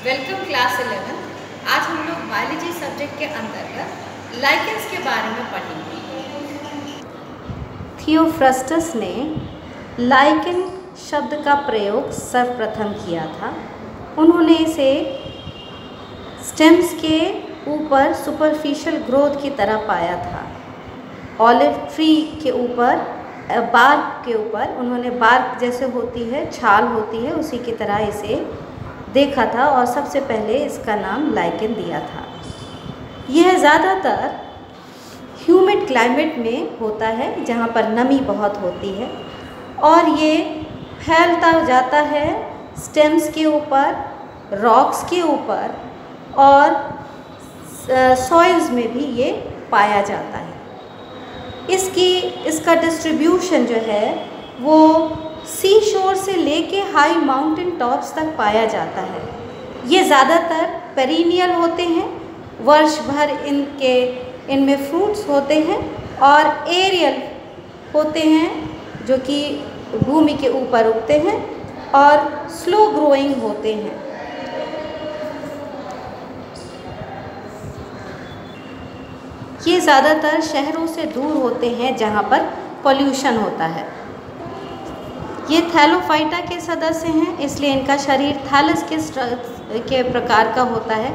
Welcome class 11। आज हम लोग बायोलॉजी सब्जेक्ट के अंतर्गत लाइकेंस के बारे में पढ़ेंगे। थियोफ्रस्टस ने लाइकेन शब्द का प्रयोग सर्वप्रथम किया था। उन्होंने इसे स्टेम्स के ऊपर सुपरफिशियल ग्रोथ की तरह पाया था। ऑलिव ट्री के ऊपर बार्क के ऊपर उन्होंने बार्क जैसे होती है, छाल होती है, उसी की तरह इसे देखा था और सबसे पहले इसका नाम लाइकेन दिया था। यह ज़्यादातर ह्यूमिड क्लाइमेट में होता है जहाँ पर नमी बहुत होती है और ये फैलता जाता है स्टेम्स के ऊपर, रॉक्स के ऊपर और सॉइल्स में भी ये पाया जाता है। इसका डिस्ट्रीब्यूशन जो है वो सी शोर से लेके हाई माउंटेन टॉप्स तक पाया जाता है। ये ज़्यादातर पेरिनियल होते हैं, वर्ष भर इनमें फ्रूट्स होते हैं और एरियल होते हैं जो कि भूमि के ऊपर उगते हैं और स्लो ग्रोइंग होते हैं। ये ज़्यादातर शहरों से दूर होते हैं जहाँ पर पोल्यूशन होता है। ये थैलोफाइटा के सदस्य हैं, इसलिए इनका शरीर थैलस के प्रकार का होता है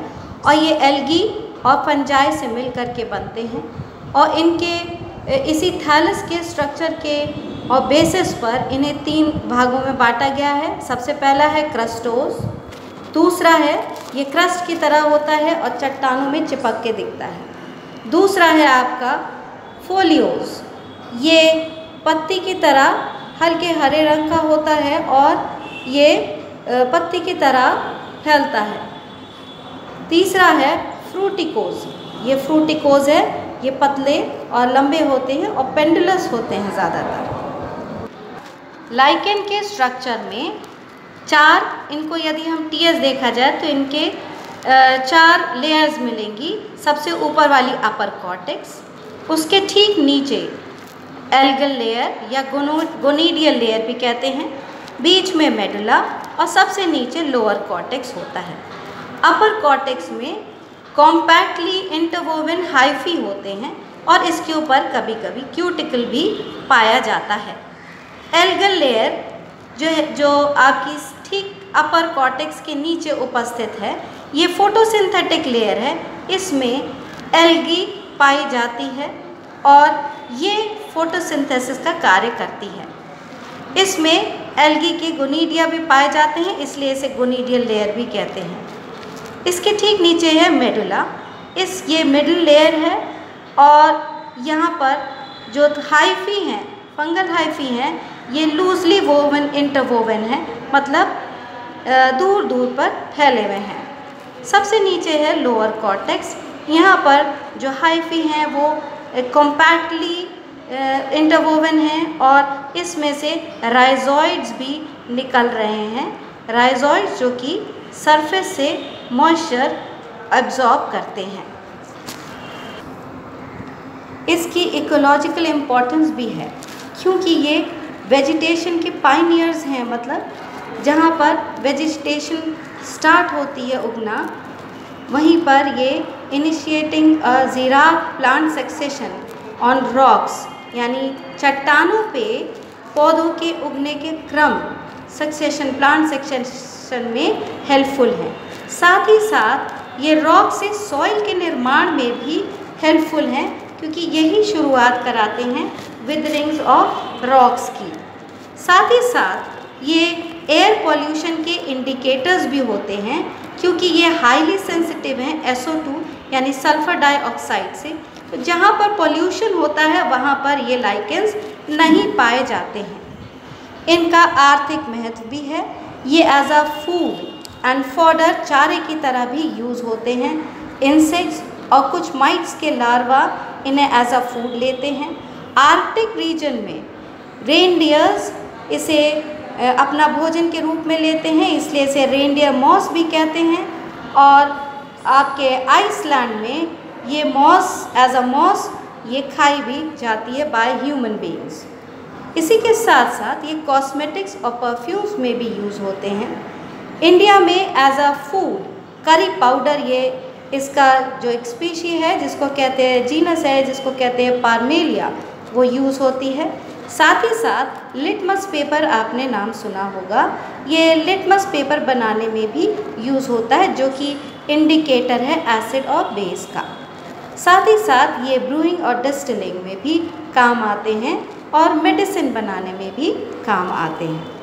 और ये एल्गी और फंजाई से मिलकर के बनते हैं और इनके इसी थैलस के स्ट्रक्चर के और बेसिस पर इन्हें 3 भागों में बांटा गया है। सबसे पहला है क्रस्टोस, दूसरा है ये क्रस्ट की तरह होता है और चट्टानों में चिपक के दिखता है। दूसरा है आपका फोलियोस, ये पत्ती की तरह हल्के हरे रंग का होता है और ये पत्ती की तरह फैलता है। तीसरा है फ्रूटिकोज, ये फ्रूटिकोज है, ये पतले और लंबे होते हैं और पेंडुलस होते हैं ज़्यादातर। लाइकेन के स्ट्रक्चर में 4, इनको यदि हम टीएस देखा जाए तो इनके 4 लेयर्स मिलेंगी। सबसे ऊपर वाली अपर कॉर्टेक्स, उसके ठीक नीचे एल्गल लेयर या गोनीडियल लेयर भी कहते हैं, बीच में मेडुला और सबसे नीचे लोअर कॉर्टेक्स होता है। अपर कॉर्टेक्स में कॉम्पैक्टली इंटरवोवन हाइफी होते हैं और इसके ऊपर कभी कभी क्यूटिकल भी पाया जाता है। एल्गल लेयर जो आपकी ठीक अपर कॉर्टेक्स के नीचे उपस्थित है, ये फोटोसिंथेटिक लेयर है। इसमें एल्गी पाई जाती है और ये फोटोसिंथेसिस का कार्य करती है। इसमें एल्गी के गोनीडिया भी पाए जाते हैं, इसलिए इसे गोनीडियल लेयर भी कहते हैं। इसके ठीक नीचे है मेडुला, ये मिडिल लेयर है और यहाँ पर जो हाइफी हैं, फंगल हाइफी हैं, ये लूजली वोवन इंटरवोवन है, मतलब दूर दूर पर फैले हुए हैं। सबसे नीचे है लोअर कॉर्टेक्स, यहाँ पर जो हाइफी हैं वो कॉम्पैक्टली इंटरवोवन हैं और इसमें से राइजोइड्स भी निकल रहे हैं। राइजोइड्स जो कि सरफेस से मॉइस्चर एब्जॉर्ब करते हैं। इसकी इकोलॉजिकल इम्पोर्टेंस भी है क्योंकि ये वेजिटेशन के पायनियर्स हैं, मतलब जहाँ पर वेजिटेशन स्टार्ट होती है उगना, वहीं पर ये initiating a giraffe plant succession on rocks, यानी चट्टानों पे पौधों के उगने के क्रम सक्सेशन, प्लांट सक्सेशन में हेल्पफुल है। साथ ही साथ ये रॉक से सॉइल के निर्माण में भी हेल्पफुल हैं क्योंकि यही शुरुआत कराते हैं विदरिंग्स ऑफ रॉक्स की। साथ ही साथ ये एयर पॉल्यूशन के इंडिकेटर्स भी होते हैं क्योंकि ये हाईली सेंसिटिव हैं SO2 यानी सल्फर डाइऑक्साइड से। तो जहाँ पर पॉल्यूशन होता है वहाँ पर ये लाइकेंस नहीं पाए जाते हैं। इनका आर्थिक महत्व भी है, ये as a food and fodder, चारे की तरह भी यूज़ होते हैं। इंसेक्ट्स और कुछ माइट्स के लार्वा इन्हें एज अ फूड लेते हैं। आर्कटिक रीजन में रेनडियर्स इसे अपना भोजन के रूप में लेते हैं, इसलिए इसे रेनडियर मॉस भी कहते हैं। और आपके आइसलैंड में ये मॉस एज अ मॉस ये खाई भी जाती है बाय ह्यूमन बीइंग्स। इसी के साथ साथ ये कॉस्मेटिक्स और परफ्यूम्स में भी यूज़ होते हैं। इंडिया में as a food curry powder, ये इसका जो एक स्पीशी है जिसको कहते हैं, जीनस है जिसको कहते हैं पार्मेलिया, वो यूज़ होती है। साथ ही साथ लिटमस पेपर आपने नाम सुना होगा, ये लिटमस पेपर बनाने में भी यूज़ होता है, जो कि इंडिकेटर है एसिड और बेस का। साथ ही साथ ये ब्रूइंग और डिस्टिलिंग में भी काम आते हैं और मेडिसिन बनाने में भी काम आते हैं।